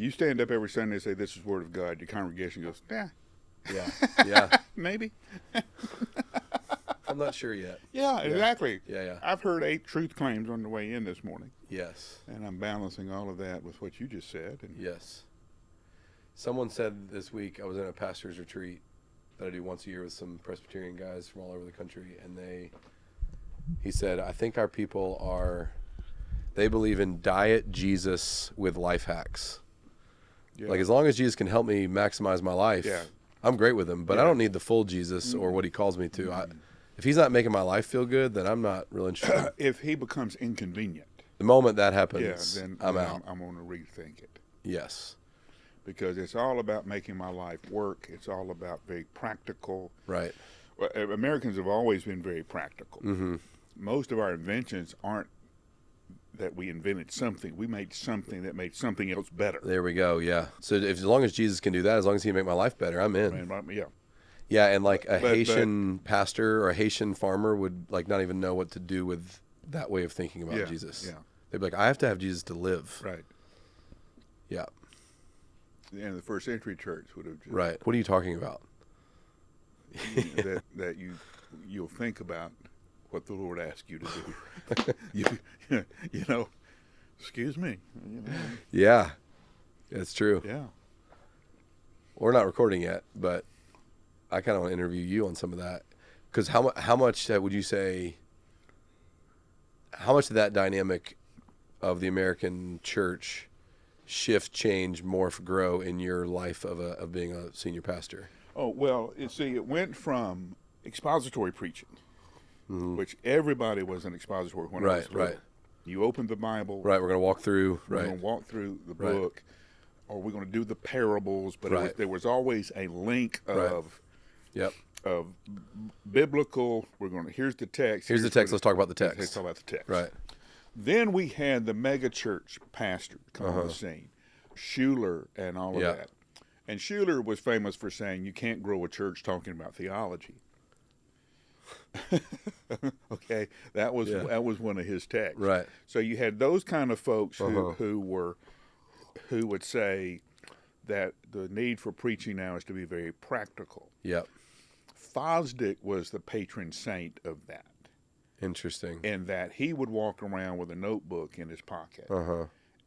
you stand up every Sunday and say, this is the Word of God, your congregation goes, yeah. Yeah. Maybe. I'm not sure yet. Yeah, exactly. Yeah. I've heard 8 truth claims on the way in this morning. Yes. And I'm balancing all of that with what you just said. And Yes. Someone said this week, I was in a pastor's retreat that I do once a year with some Presbyterian guys from all over the country, and he said, I think our people they believe in diet Jesus with life hacks. Yeah. Like, as long as Jesus can help me maximize my life, I'm great with him, but I don't need the full Jesus or what he calls me to. If he's not making my life feel good, then I'm not real interested. If he becomes inconvenient, The moment that happens, then I'm out. I'm going to rethink it. Yes. Because it's all about making my life work. It's all about very practical. Right. Well, Americans have always been very practical. Mm-hmm. Most of our inventions aren't that we invented something. We made something that made something else better. There we go, yeah. So as long as Jesus can do that, as long as he can make my life better, I'm in. Yeah. Yeah, and like a Haitian pastor or a Haitian farmer would like not even know what to do with that way of thinking about Jesus. Yeah. They'd be like, I have to have Jesus to live. Right. Yeah. And the first century church would have just, Right. What are you talking about? that you'll think about what the Lord asked you to do. you know, excuse me. You know. Yeah. It's true. Yeah. We're not recording yet, but I kind of want to interview you on some of that. Because how much would you say, how much of that dynamic of the American church shift, change, morph, grow in your life of being a senior pastor? Oh, well, it went from expository preaching, which everybody was an expository when I was little. Right. You opened the Bible. Right, we're going to walk through. We're going to walk through the book, or we're going to do the parables, but there was always a link of of biblical. Here's the text. Here's the text. Let's talk about the text. Let's talk about the text. Right. Then we had the mega church pastor come on the scene, Schuler and all of that. And Schuler was famous for saying you can't grow a church talking about theology. Okay, that was one of his texts. Right. So you had those kind of folks who would say that the need for preaching now is to be very practical. Yep. Fosdick was the patron saint of that. Interesting. In that he would walk around with a notebook in his pocket.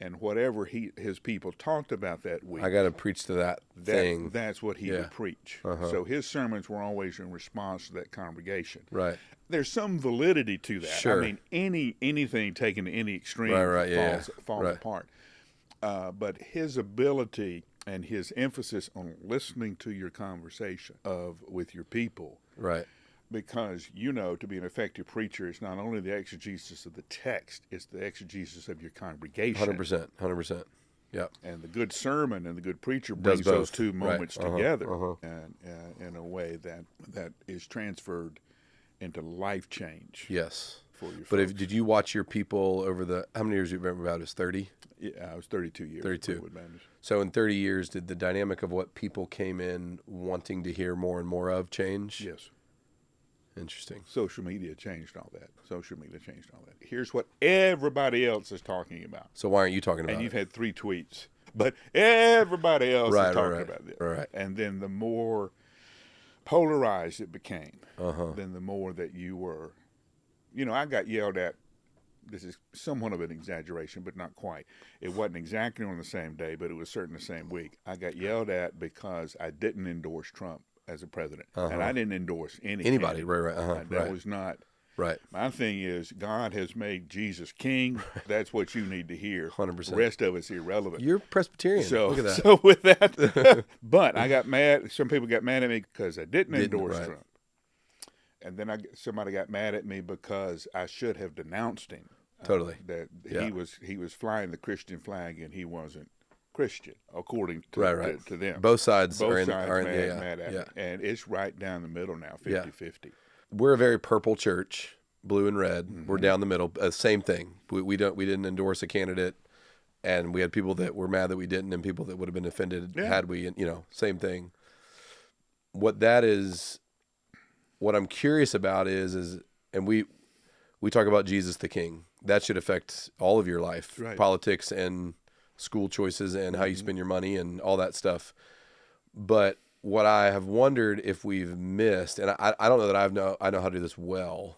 And whatever his people talked about that week, I got to preach to that thing. That's what he would preach. So his sermons were always in response to that congregation. Right. There's some validity to that. Sure. I mean, anything taken to any extreme falls apart. But his ability and his emphasis on listening to your conversation with your people. Right. Because, to be an effective preacher, it's not only the exegesis of the text, it's the exegesis of your congregation. 100%. Yeah. And the good sermon and the good preacher brings those two moments together and in a way that is transferred into life change. Yes. For your but did you watch your people over how many years you remember about? It was 30? Yeah, I was 32 years. 32. So in 30 years, did the dynamic of what people came in wanting to hear more and more of change? Yes. Interesting. Social media changed all that. Here's what everybody else is talking about. So why aren't you talking about it? And you've had 3 tweets. But everybody else is talking about this. Right. And then the more polarized it became, then the more that you were, I got yelled at. This is somewhat of an exaggeration, but not quite. It wasn't exactly on the same day, but it was certainly the same week. I got yelled at because I didn't endorse Trump as a president, and I didn't endorse anybody. That was not. Right. My thing is, God has made Jesus king. That's what you need to hear. 100%. The rest of it's irrelevant. You're Presbyterian. So, look at that. So with that, but I got mad. Some people got mad at me because I didn't endorse Trump. And then somebody got mad at me because I should have denounced him. Totally. That he was flying the Christian flag and he wasn't Christian, according to them. Both sides are mad at me. And it's right down the middle now, 50-50. We're a very purple church, blue and red. We're down the middle. Same thing. We didn't endorse a candidate, and we had people that were mad that we didn't, and people that would have been offended had we. And same thing. What I'm curious about is, and we talk about Jesus the King. That should affect all of your life, politics and school choices and how you spend your money and all that stuff. But what I have wondered if we've missed, and I don't know that I know how to do this well,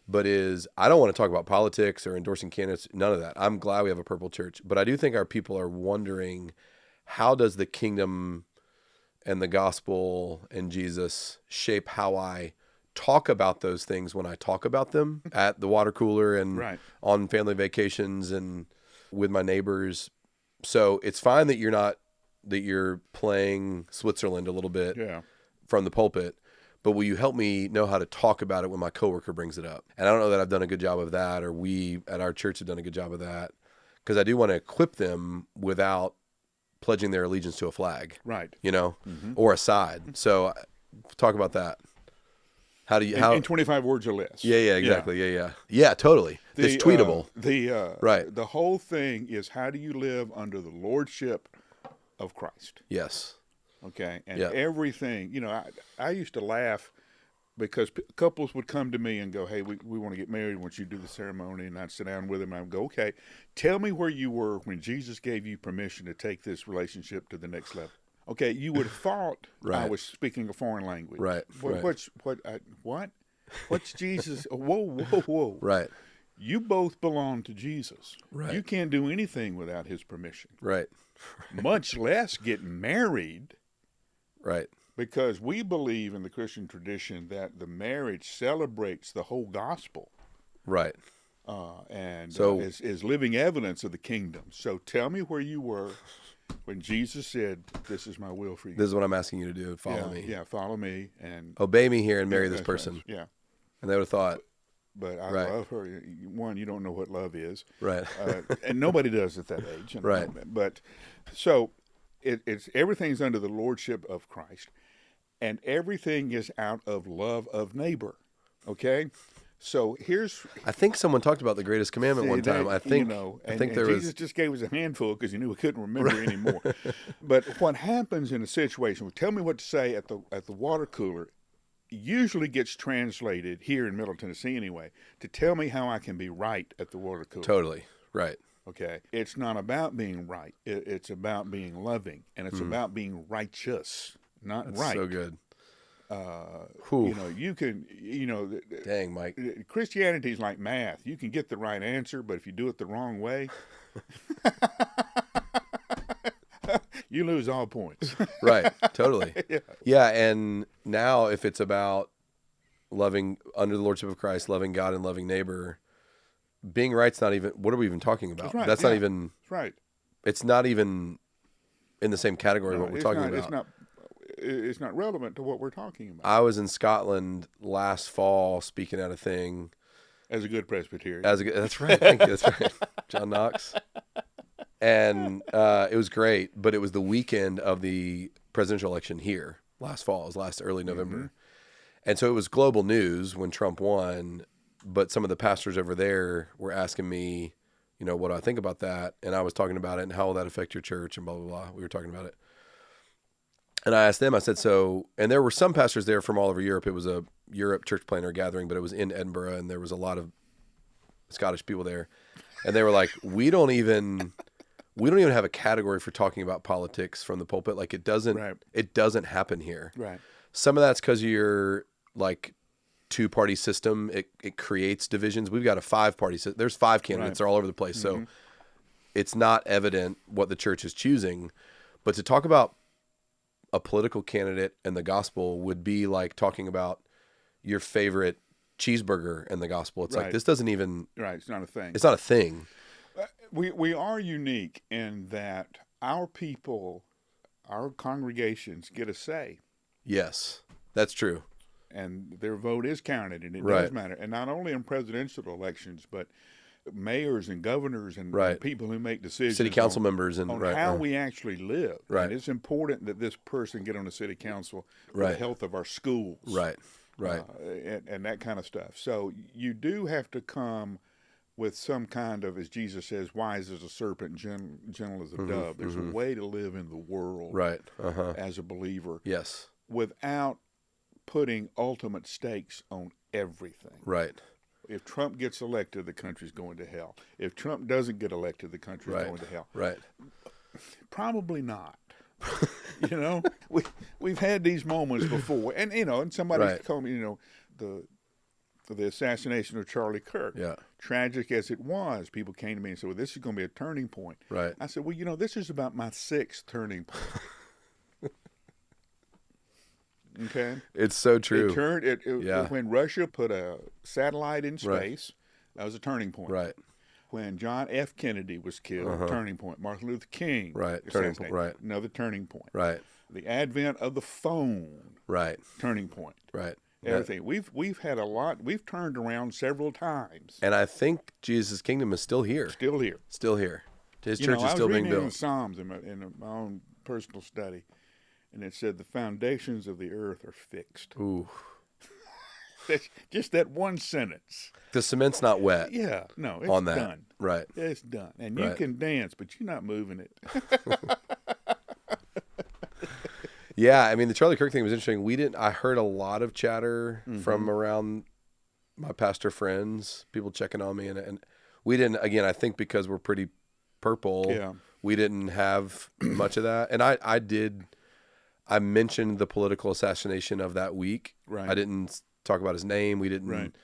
but I don't want to talk about politics or endorsing candidates, none of that. I'm glad we have a purple church, but I do think our people are wondering, how does the kingdom and the gospel and Jesus shape how I talk about those things when I talk about them at the water cooler and on family vacations and with my neighbors. So it's fine that you're playing Switzerland a little bit from the pulpit, but will you help me know how to talk about it when my coworker brings it up? And I don't know that I've done a good job of that, or we at our church have done a good job of that, because I do want to equip them without pledging their allegiance to a flag, or a side. So talk about that. How do you, in 25 words or less? Yeah, exactly. Yeah, totally. It's tweetable. The whole thing is, how do you live under the lordship of Christ? Yes. Okay. And everything, I used to laugh because couples would come to me and go, hey, we want to get married. Once you do the ceremony, and I'd sit down with them and I'd go, okay, tell me where you were when Jesus gave you permission to take this relationship to the next level. Okay, you would have thought I was speaking a foreign language. Right. What? What's Jesus? Whoa. Right. You both belong to Jesus. Right. You can't do anything without his permission. Right. Much less get married. Right. Because we believe in the Christian tradition that the marriage celebrates the whole gospel. Right. Is living evidence of the kingdom. So tell me where you were when Jesus said, this is my will for you. This is what I'm asking you to do. Follow me. Yeah, follow me. And obey me here and marry this person. Right. Yeah. And they would have thought. But I love her. One, you don't know what love is. Right. And nobody does at that age. Right. But so it's everything's under the lordship of Christ. And everything is out of love of neighbor. Okay? So I think someone talked about the greatest commandment one time. I think Jesus just gave us a handful because he knew we couldn't remember anymore. But what happens in a situation, tell me what to say at the water cooler, usually gets translated here in Middle Tennessee anyway, to tell me how I can be right at the water cooler. Totally. Right. Okay. It's not about being right. It's about being loving, and it's about being righteous. That's right. So good. You can, dang, Mike. Christianity is like math. You can get the right answer, but if you do it the wrong way, you lose all points. Right. Totally. Yeah. And now if it's about loving under the lordship of Christ, loving God and loving neighbor, being right's not even, what are we even talking about? That's not even, right. It's not even in the same category of what we're talking about. It's not relevant to what we're talking about. I was in Scotland last fall speaking at a thing. As a good Presbyterian. That's right. Thank you. That's right. John Knox. And it was great, but it was the weekend of the presidential election here last fall. It was early November. Mm-hmm. And so it was global news when Trump won, but some of the pastors over there were asking me, what do I think about that? And I was talking about it and how will that affect your church and blah, blah, blah. We were talking about it. And I asked them, I said, and there were some pastors there from all over Europe. It was a Europe church planter gathering, but it was in Edinburgh, and there was a lot of Scottish people there. And they were like, we don't even have a category for talking about politics from the pulpit. Like it doesn't happen here. Right. Some of that's because of your two-party system. It creates divisions. We've got a 5-party system. There's 5 candidates. They're all over the place. Mm-hmm. So it's not evident what the church is choosing. But to talk about a political candidate and the gospel would be like talking about your favorite cheeseburger and the gospel. It's like, this doesn't even... Right, it's not a thing. It's not a thing. We are unique in that our people, our congregations get a say. Yes, that's true. And their vote is counted, and it does matter. And not only in presidential elections, but mayors and governors and people who make decisions, city council members, and how we actually live. Right. And it's important that this person get on the city council for the health of our schools. Right. And that kind of stuff. So you do have to come with some kind of, as Jesus says, wise as a serpent, gentle as a dove. There's a way to live in the world as a believer. Yes. Without putting ultimate stakes on everything. Right. If Trump gets elected, the country's going to hell. If Trump doesn't get elected, the country's going to hell. Right. Probably not. You know, we've had these moments before, and and somebody told me, the assassination of Charlie Kirk. Yeah. Tragic as it was, people came to me and said, "Well, this is going to be a turning point." Right. I said, "Well, this is about my 6th turning point." Okay. It's so true. When Russia put a satellite in space, that was a turning point. Right. When John F. Kennedy was killed, turning point. Martin Luther King, turning point. Right. Another turning point. Right. The advent of the phone, turning point. Right. Everything. We've had a lot. We've turned around several times. And I think Jesus' kingdom is still here. Still here. Still here. His church is still being built. I was reading in the Psalms in my own personal study, and it said the foundations of the earth are fixed. Ooh. Just that one sentence. The cement's not wet. Yeah. No, it's on that. Done. Right. It's done. And you can dance, but you're not moving it. Yeah, I mean, the Charlie Kirk thing was interesting. I heard a lot of chatter from around my pastor friends, people checking on me, and we didn't, again, I think because we're pretty purple, we didn't have much of that. And I mentioned the political assassination of that week. Right. I didn't talk about his name. We didn't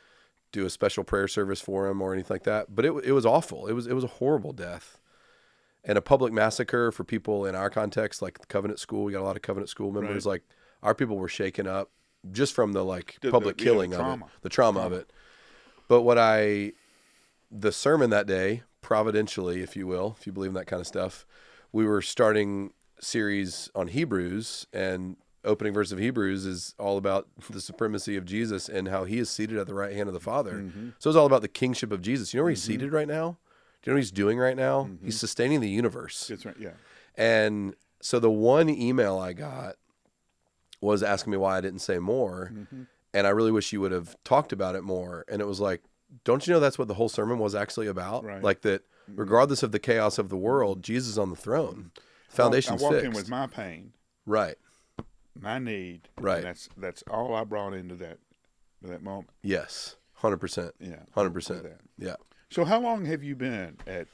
do a special prayer service for him or anything like that. But it was awful. It was a horrible death. And a public massacre for people in our context, like Covenant School. We got a lot of Covenant School members. Like, our people were shaken up just from the public killing of it, the trauma of it. But the sermon that day, providentially, if you will, if you believe in that kind of stuff, we were starting series on Hebrews, and opening verse of Hebrews is all about the supremacy of Jesus and how he is seated at the right hand of the Father. So it's all about the kingship of Jesus. You know where he's seated right now? Do you know what he's doing right now? He's sustaining the universe. That's right, yeah. And so the one email I got was asking me why I didn't say more. And I really wish you would have talked about it more. And it was like, don't you know that's what the whole sermon was actually about? Right. Like that regardless of the chaos of the world, Jesus is on the throne. Foundation's fixed. I walked in with my pain. Right. My need. Right. That's all I brought into that moment. Yes. 100%. Yeah. 100%. Yeah. So how long have you been at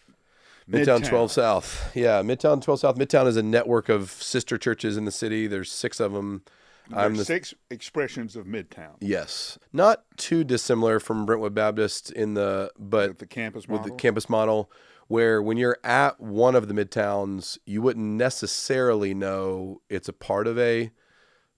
Midtown 12 South? Yeah, Midtown 12 South. Midtown is a network of sister churches in the city. There's 6 of them. There's 6 expressions of Midtown. Yes. Not too dissimilar from Brentwood Baptist with the campus model. With the campus model, where when you're at one of the Midtowns, you wouldn't necessarily know it's a part of a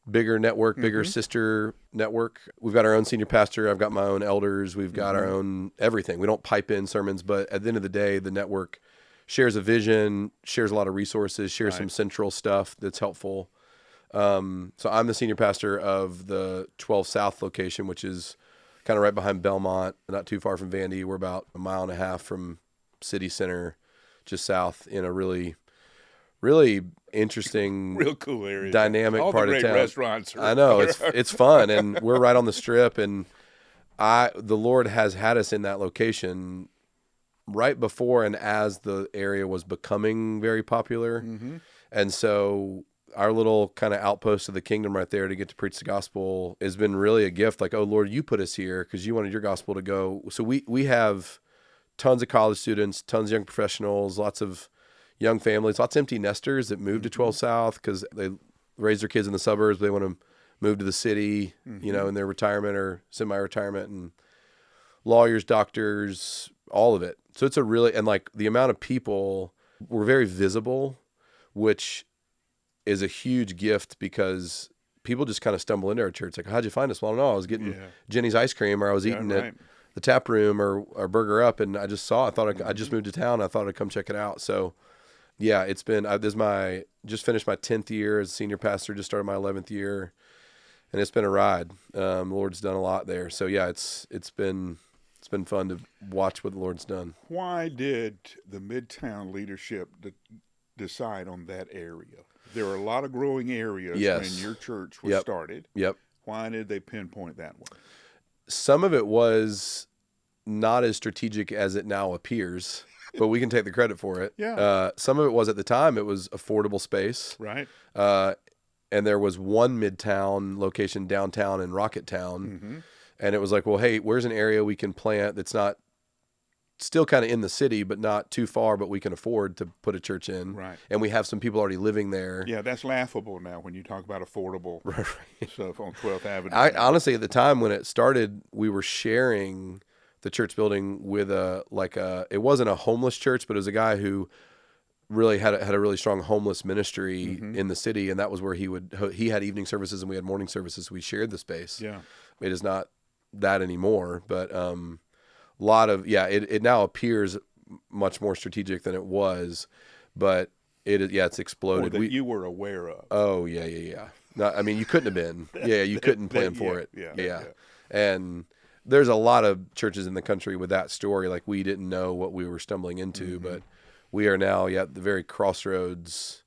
bigger network, bigger sister network. We've got our own senior pastor. I've got my own elders. We've got our own everything. We don't pipe in sermons, but at the end of the day, the network shares a vision, shares a lot of resources, shares some central stuff that's helpful. So I'm the senior pastor of the 12 South location, which is kind of right behind Belmont, not too far from Vandy. We're about 1.5 miles from city center, just south in a really interesting, real cool area, dynamic all part the of great town. Restaurants I know it's fun, and we're right on the strip, and the Lord has had us in that location right before and as the area was becoming very popular, and so our little kind of outpost of the kingdom right there to get to preach the gospel has been really a gift. Like, oh Lord, you put us here because you wanted your gospel to go. So we have tons of college students, tons of young professionals, lots of young families, lots of empty nesters that moved to 12 South because they raise their kids in the suburbs. They want to move to the city, in their retirement or semi-retirement, and lawyers, doctors, all of it. So it's and like the amount of people, we're very visible, which is a huge gift because people just kind of stumble into our church. Like, how'd you find us? Well, I don't know. I was getting Jenny's ice cream, or I was eating at the tap room or Burger Up, and I just saw it. I just moved to town. I thought I'd come check it out. So yeah, it's been, just finished my 10th year as senior pastor, just started my 11th year, and it's been a ride. The Lord's done a lot there. So yeah, it's been fun to watch what the Lord's done. Why did the Midtown leadership decide on that area? There are a lot of growing areas when your church was started. Yep. Why did they pinpoint that one? Some of it was not as strategic as it now appears, but we can take the credit for it. Yeah. Some of it was at the time, it was affordable space. Right. And there was one Midtown location downtown in Rocketown. And it was like, well, hey, where's an area we can plant that's not still kind of in the city, but not too far, but we can afford to put a church in. Right. And we have some people already living there. Yeah, that's laughable now when you talk about affordable stuff on 12th Avenue. Honestly, at the time when it started, we were sharing the church building with it wasn't a homeless church, but it was a guy who really had a really strong homeless ministry in the city. And that was where he had evening services and we had morning services. We shared the space. Yeah. It is not that anymore, but, it now appears much more strategic than it was, but it's exploded. Or that you were aware of. Oh yeah. No, I mean, you couldn't have been. Yeah, you couldn't plan for it. Yeah. And there's a lot of churches in the country with that story. Like we didn't know what we were stumbling into, but we are now at the very crossroads.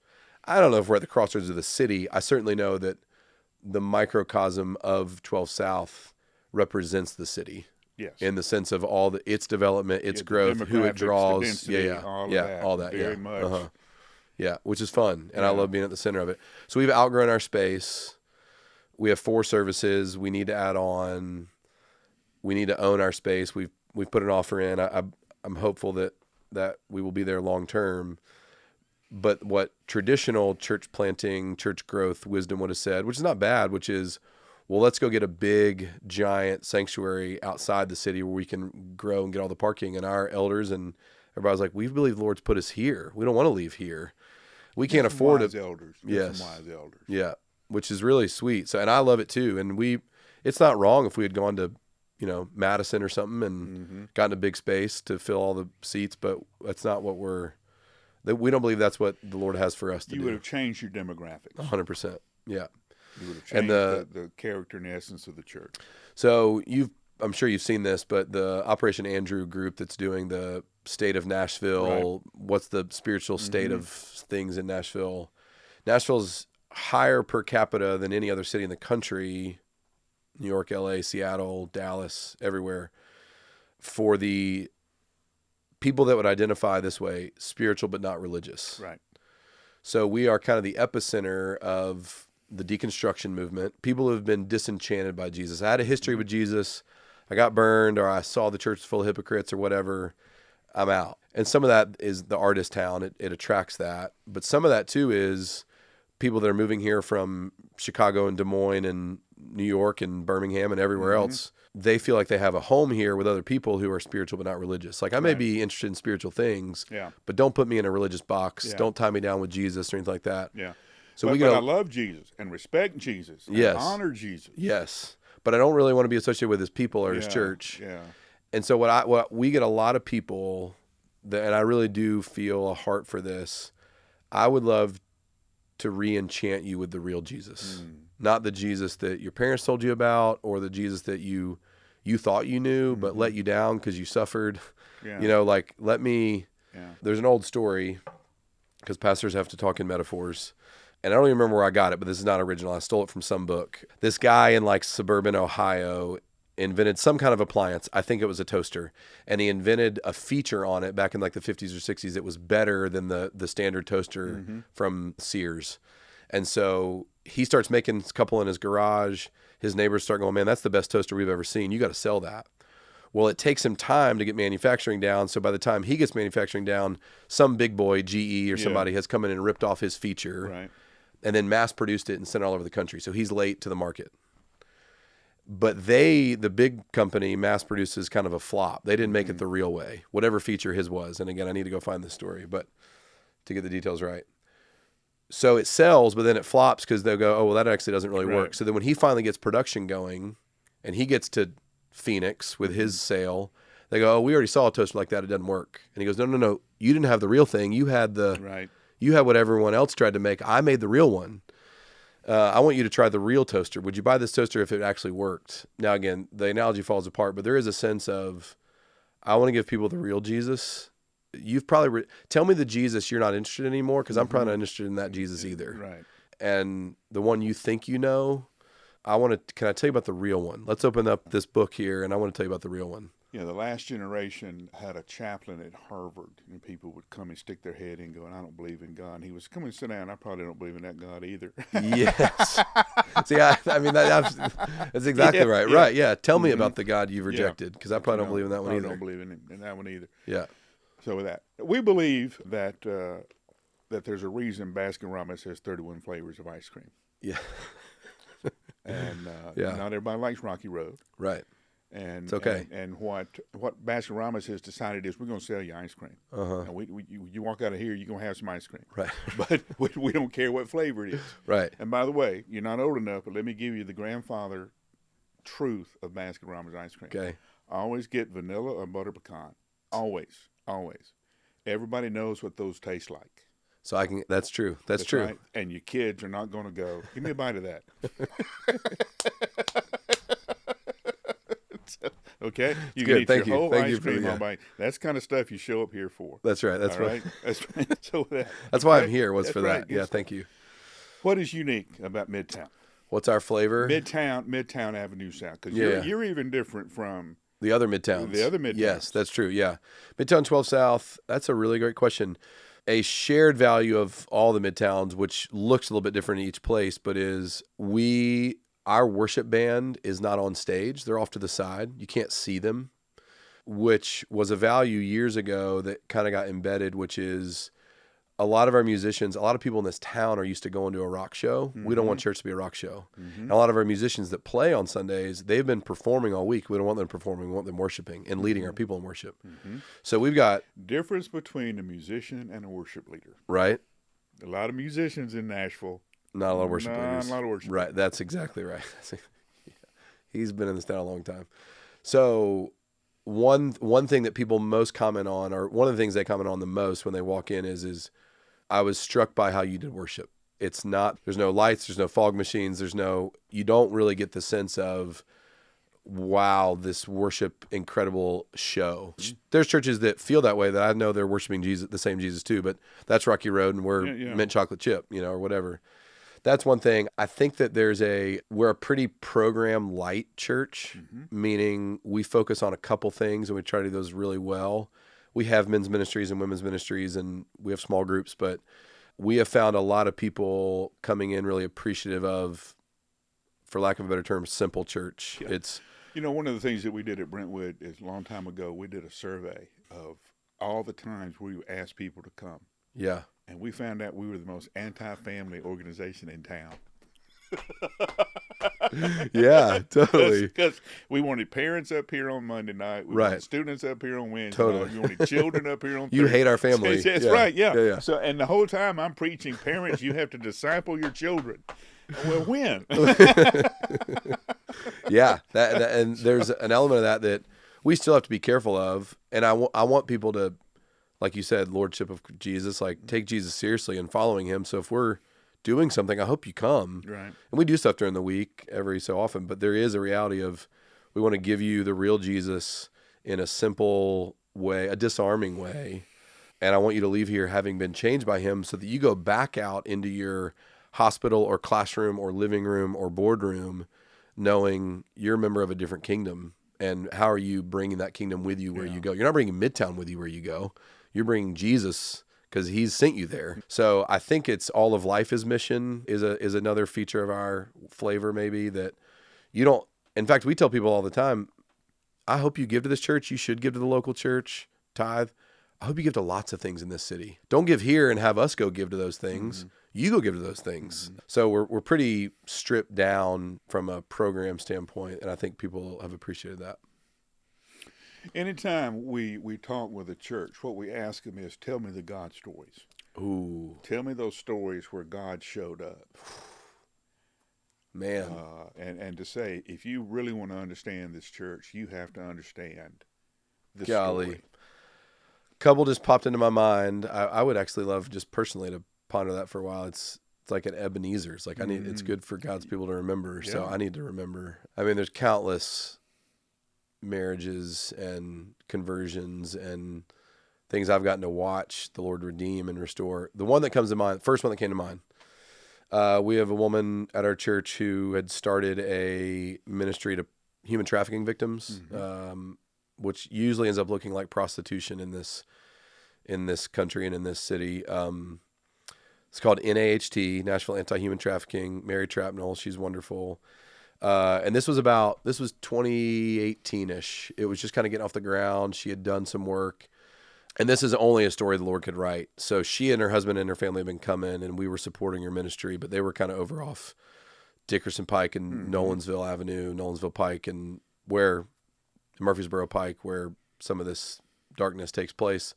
I don't know if we're at the crossroads of the city. I certainly know that the microcosm of 12 South represents the city. Yes. In the sense of all its development, its growth, who it draws. Density, all that. Very much. Yeah, which is fun. And I love being at the center of it. So we've outgrown our space. We have 4 services. We need to add on. We need to own our space. We've put an offer in. I'm hopeful that we will be there long term. But what traditional church planting, church growth wisdom would have said, which is not bad, which is, well, let's go get a big, giant sanctuary outside the city where we can grow and get all the parking. And our elders and everybody's like, we believe the Lord's put us here. We don't want to leave here. We can't afford it. Elders. Yes. Some wise elders. Yeah, which is really sweet. So, and I love it too. And it's not wrong if we had gone to, Madison or something and gotten a big space to fill all the seats, but that's not what we don't believe that's what the Lord has for us to do. You would have changed your demographics. 100%. Yeah. You would have changed the character and essence of the church. So I'm sure you've seen this, but the Operation Andrew group that's doing the state of Nashville, what's the spiritual state of things in Nashville? Nashville's higher per capita than any other city in the country, New York, LA, Seattle, Dallas, everywhere, for the people that would identify this way, spiritual but not religious. Right. So we are kind of the epicenter of the deconstruction movement. People who have been disenchanted by Jesus. I had a history with Jesus. I got burned, or I saw the church full of hypocrites or whatever. I'm out. And some of that is the artist town. It attracts that. But some of that too is people that are moving here from Chicago and Des Moines and New York and Birmingham and everywhere else. They feel like they have a home here with other people who are spiritual but not religious. Like I may be interested in spiritual things, but don't put me in a religious box. Yeah. Don't tie me down with Jesus or anything like that. Yeah. So but I love Jesus and respect Jesus and honor Jesus. Yes. But I don't really want to be associated with his people or his church. Yeah. And so what we get a lot of people that, and I really do feel a heart for this. I would love to re-enchant you with the real Jesus, not the Jesus that your parents told you about or the Jesus that you thought you knew, but let you down because you suffered. Yeah. Let me, there's an old story because pastors have to talk in metaphors. And I don't even remember where I got it, but this is not original. I stole it from some book. This guy in suburban Ohio invented some kind of appliance. I think it was a toaster. And he invented a feature on it back in the 50s or 60s. It was better than the standard toaster from Sears. And so he starts making a couple in his garage. His neighbors start going, man, that's the best toaster we've ever seen. You got to sell that. Well, it takes him time to get manufacturing down. So by the time he gets manufacturing down, some big boy, GE or somebody has come in and ripped off his feature. Right. And then mass produced it and sent it all over the country. So he's late to the market. But the big company, mass produces kind of a flop. They didn't make it the real way, whatever feature his was. And again, I need to go find this story, but to get the details right. So it sells, but then it flops because they'll go, oh, well, that actually doesn't really work. So then when he finally gets production going and he gets to Phoenix with his sale, they go, oh, we already saw a toaster like that. It doesn't work. And he goes, no. You didn't have the real thing. You had you had what everyone else tried to make. I made the real one. I want you to try the real toaster. Would you buy this toaster if it actually worked? Now, again, the analogy falls apart, but there is a sense of, I want to give people the real Jesus. You've probably, tell me the Jesus you're not interested in anymore, because I'm probably not interested in that Jesus either. Right. And the one you think you know, can I tell you about the real one? Let's open up this book here, and I want to tell you about the real one. the last generation had a chaplain at Harvard, and people would come and stick their head in going, I don't believe in God. And he was, come and sit down. I probably don't believe in that God either. Yes. See, I mean, that's exactly right. Yeah. Right, yeah. Tell me about the God you've rejected, because I probably don't believe in that one either. I don't believe in that one either. Yeah. So with that, we believe that that there's a reason Baskin-Robbins has 31 flavors of ice cream. Yeah. And not everybody likes Rocky Road. Right. And it's okay. And what Baskin-Robbins has decided is we're going to sell you ice cream. And you walk out of here, you're going to have some ice cream. Right. But we don't care what flavor it is. Right. And by the way, you're not old enough, but let me give you the grandfather truth of Baskin-Robbins ice cream. Okay. Always get vanilla or butter pecan. Always. Always. Everybody knows what those taste like. So that's true. That's true. Right. And your kids are not going to go, give me a bite of that. Okay? You can eat your whole ice cream all bite. That's kind of stuff you show up here for. That's right. That's right. That's right. So that's why I'm here, was for that. Yeah, thank you. What is unique about Midtown? What's our flavor? Midtown Avenue South. Because you're even different from the other Midtowns. The other Midtowns. Yes, that's true. Yeah. Midtown 12 South, that's a really great question. A shared value of all the Midtowns, which looks a little bit different in each place, but is our worship band is not on stage. They're off to the side. You can't see them, which was a value years ago that kind of got embedded, which is a lot of our musicians, a lot of people in this town are used to going to a rock show. Mm-hmm. We don't want church to be a rock show. Mm-hmm. And a lot of our musicians that play on Sundays, they've been performing all week. We don't want them performing. We want them worshiping and leading our people in worship. Mm-hmm. So we've got... difference between a musician and a worship leader. Right. A lot of musicians in Nashville. Not a lot of worship leaders. Not a lot of worship leaders. Right. That's exactly right. He's been in this town a long time. So one thing that people most comment on, or one of the things they comment on the most when they walk in is I was struck by how you did worship. It's not, there's no lights, there's no fog machines, you don't really get the sense of, wow, this worship, incredible show. Mm-hmm. There's churches that feel that way, that I know they're worshiping Jesus, the same Jesus too, but that's Rocky Road and we're mint chocolate chip, or whatever. That's one thing. I think that we're a pretty program light church, meaning we focus on a couple things and we try to do those really well. We have men's ministries and women's ministries and we have small groups, but we have found a lot of people coming in really appreciative of, for lack of a better term, simple church. Yeah. It's, one of the things that we did at Brentwood is a long time ago, we did a survey of all the times we asked people to come. Yeah. And we found out we were the most anti-family organization in town. Yeah, totally. Because we wanted parents up here on Monday night. We wanted students up here on Wednesday night. We wanted children up here on Thursday. You hate our family. That's right, yeah. So, and the whole time I'm preaching, parents, you have to disciple your children. Well, when? Yeah, and there's an element of that we still have to be careful of. And I want people to, like you said, lordship of Jesus, like take Jesus seriously and following him. So if we're doing something, I hope you come. Right. And we do stuff during the week every so often, but there is a reality of we want to give you the real Jesus in a simple way, a disarming way. And I want you to leave here having been changed by him so that you go back out into your hospital or classroom or living room or boardroom knowing you're a member of a different kingdom. And how are you bringing that kingdom with you where you go? You're not bringing Midtown with you where you go. You're bringing Jesus because he's sent you there. So I think it's all of life is mission is another feature of our flavor, maybe, that you don't. In fact, we tell people all the time, I hope you give to this church. You should give to the local church, tithe. I hope you give to lots of things in this city. Don't give here and have us go give to those things. Mm-hmm. You go give to those things. Mm-hmm. So we're pretty stripped down from a program standpoint, and I think people have appreciated that. Anytime we talk with a church, what we ask them is, tell me the God stories. Ooh. Tell me those stories where God showed up. Man. And to say, if you really want to understand this church, you have to understand this story. A couple just popped into my mind. I would actually love just personally to ponder that for a while. It's like an Ebenezer's. Like it's good for God's people to remember. So I need to remember. I mean, there's countless marriages and conversions and things I've gotten to watch the Lord redeem and restore. The one that comes to mind, first one that came to mind, we have a woman at our church who had started a ministry to human trafficking victims. which usually ends up looking like prostitution in this country and in this city. It's called NAHT, Nashville Anti-Human Trafficking. Mary Trapnell, she's wonderful. And this was 2018-ish. It was just kind of getting off the ground. She had done some work. And this is only a story the Lord could write. So she and her husband and her family have been coming, and we were supporting her ministry, but they were kind of over off Dickerson Pike and Nolensville Avenue, Nolensville Pike, and where Murfreesboro Pike, where some of this darkness takes place,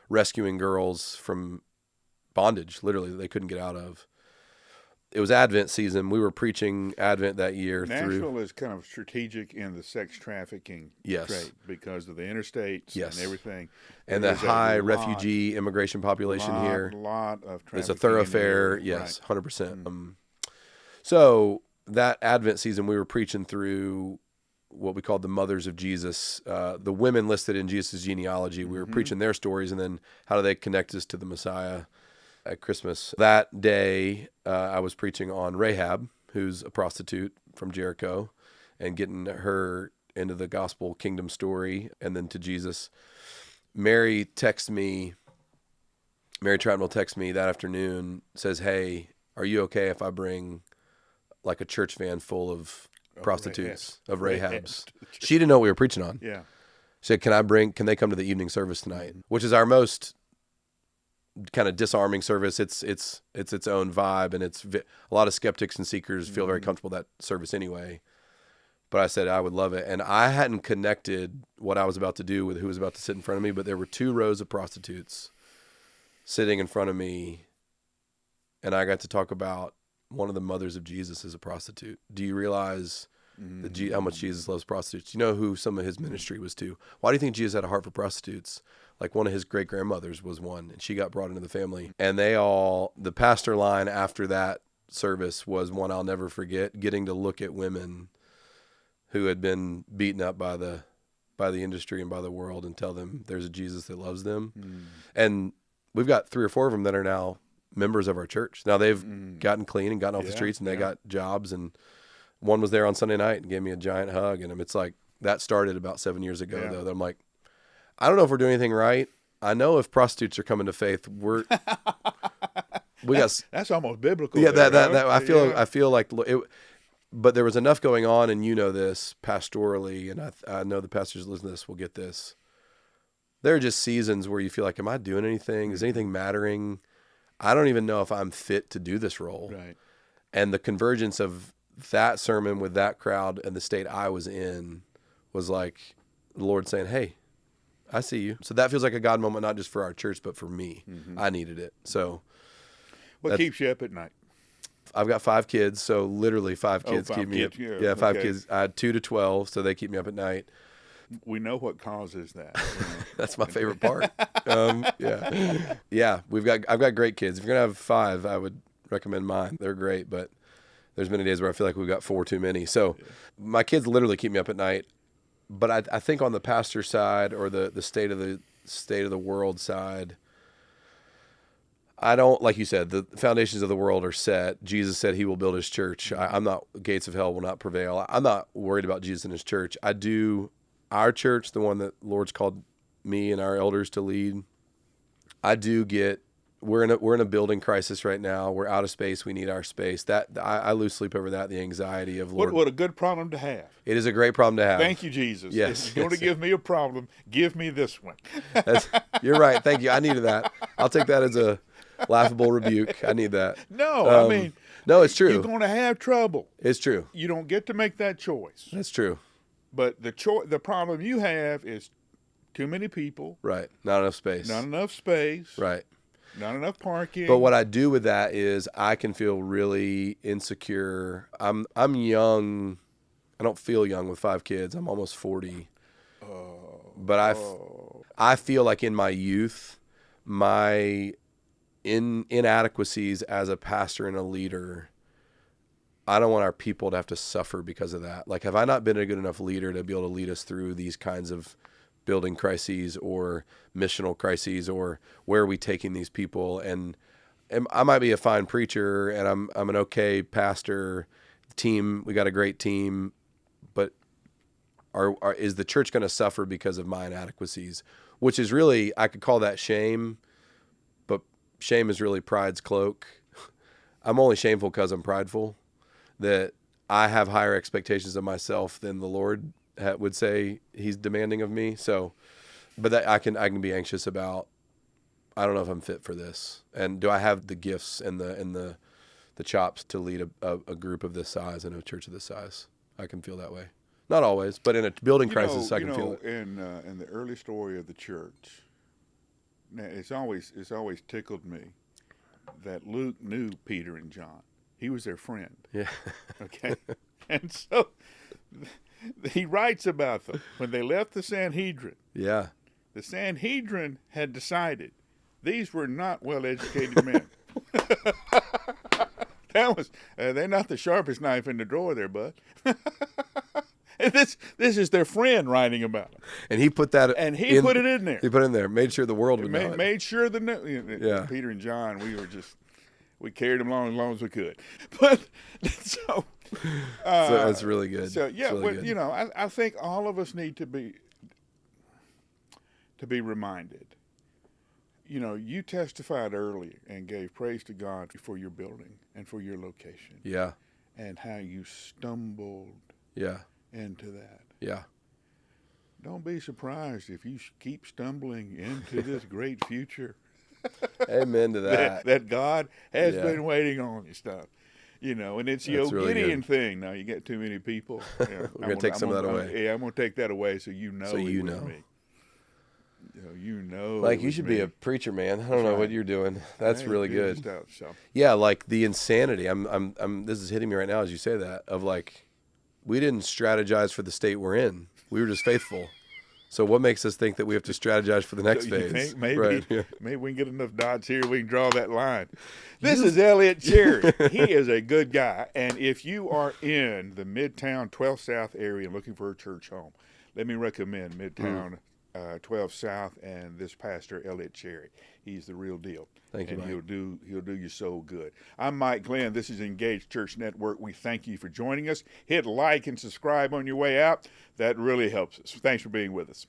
rescuing girls from bondage, literally, that they couldn't get out of. It was Advent season. We were preaching Advent that year. Nashville is kind of strategic in the sex trafficking trade because of the interstates and everything. And the high refugee immigration population here. A lot of trafficking. It's a thoroughfare, yes, 100%. So that Advent season, we were preaching through what we called the mothers of Jesus, the women listed in Jesus' genealogy. We were preaching their stories, and then how do they connect us to the Messiah at Christmas. That day, I was preaching on Rahab, who's a prostitute from Jericho, and getting her into the gospel kingdom story, and then to Jesus. Mary Trapnell texts me that afternoon, says, "Hey, are you okay if I bring like a church van full of prostitutes, of Rahabs?" She didn't know what we were preaching on. Yeah. She said, can they come to the evening service tonight? Which is our most kind of disarming service. It's its own vibe, and a lot of skeptics and seekers feel very comfortable with that service anyway. But I said I would love it, and I hadn't connected what I was about to do with who was about to sit in front of me, but there were 2 rows of prostitutes sitting in front of me, and I got to talk about one of the mothers of Jesus as a prostitute. Do you realize how much Jesus loves prostitutes? You know who some of his ministry was to? Why do you think Jesus had a heart for prostitutes? Like one of his great-grandmothers was one, and she got brought into the family. And the pastor line after that service was one I'll never forget, getting to look at women who had been beaten up by the industry and by the world and tell them there's a Jesus that loves them. And we've got 3 or 4 of them that are now members of our church. Now they've gotten clean and gotten off the streets, and they got jobs, and one was there on Sunday night and gave me a giant hug. And it's like, that started about 7 years ago though. That I'm like, I don't know if we're doing anything right. I know if prostitutes are coming to faith, that's almost biblical. Yeah, I feel like it, but there was enough going on, and you know this pastorally, and I know the pastors listening to this will get this. There are just seasons where you feel like, am I doing anything? Is anything mattering? I don't even know if I'm fit to do this role. Right. And the convergence of that sermon with that crowd and the state I was in was like the Lord saying, hey, I see you. So that feels like a God moment, not just for our church, but for me. I needed it. So what keeps you up at night? I've got 5 kids, so literally 5 kids keep me up. Yeah, 5 kids. I had 2 to 12, so they keep me up at night. We know what causes that. That's my favorite part. Yeah. I've got great kids. If you're gonna have 5, I would recommend mine. They're great, but there's many days where I feel like we've got 4 too many. So my kids literally keep me up at night. But I think on the pastor side, or the state of the world side, I don't, like you said, the foundations of the world are set. Jesus said he will build his church. I'm not, gates of hell will not prevail. I'm not worried about Jesus and his church. Our church, the one that the Lord's called me and our elders to lead, we're in a building crisis right now. We're out of space. We need our space. That I lose sleep over that. The anxiety of Lord. What a good problem to have. It is a great problem to have. Thank you, Jesus. Yes. If you're going to give me a problem, give me this one. You're right. Thank you. I needed that. I'll take that as a laughable rebuke. I need that. No, no, it's true. You're going to have trouble. It's true. You don't get to make that choice. That's true. But the problem you have is too many people. Right. Not enough space. Right. Not enough parking. But what I do with that is I can feel really insecure. I'm young. I don't feel young with 5 kids. I'm almost 40. But I feel like in my youth, my inadequacies as a pastor and a leader, I don't want our people to have to suffer because of that. Like, have I not been a good enough leader to be able to lead us through these kinds of building crises or missional crises, or where are we taking these people? And I might be a fine preacher, and I'm an okay pastor. We got a great team, but Is the church going to suffer because of my inadequacies? Which is really, I could call that shame, but shame is really pride's cloak. I'm only shameful because I'm prideful, that I have higher expectations of myself than the Lord would say he's demanding of me. So, but that I can be anxious about, I don't know if I'm fit for this. And do I have the gifts and the chops to lead a group of this size and a church of this size? I can feel that way. Not always, but in a building crisis, I can feel it. In the early story of the church, it's always tickled me that Luke knew Peter and John. He was their friend. Yeah. Okay. And so he writes about them when they left the Sanhedrin. Yeah. The Sanhedrin had decided these were not well-educated men. That was they're not the sharpest knife in the drawer there, bud. And this is their friend writing about them. And he put that put it in there. He put it in there, made sure the world would know it. Made sure Yeah. Peter and John, we carried them along as long as we could. But so that's really good. So yeah, really good. You know, I think all of us need to be reminded. You know, you testified earlier and gave praise to God for your building and for your location. Yeah. And how you stumbled into that. Yeah. Don't be surprised if you keep stumbling into this great future. Amen to that. that God has been waiting on you stuff. You know, and it's the old really Gideon good. thing. Now, you get too many people. You know, We're going to take some of that away. Yeah, I'm going to take that away so you know. So you know. Me. You know. Like, you should be a preacher, man. I don't know what you're doing. That's really good. Stuff, so. Yeah, like the insanity. I'm this is hitting me right now as you say that, of like, we didn't strategize for the state we're in. We were just faithful. So what makes us think that we have to strategize for the next phase? Maybe we can get enough dots here, we can draw that line. This is Elliott Cherry. He is a good guy. And if you are in the Midtown 12 South area and looking for a church home, let me recommend Midtown 12 South and this pastor, Elliott Cherry. He's the real deal. Thank you, Mike. He'll do you so good. I'm Mike Glenn. This is Engaged Church Network. We thank you for joining us. Hit like and subscribe on your way out. That really helps us. Thanks for being with us.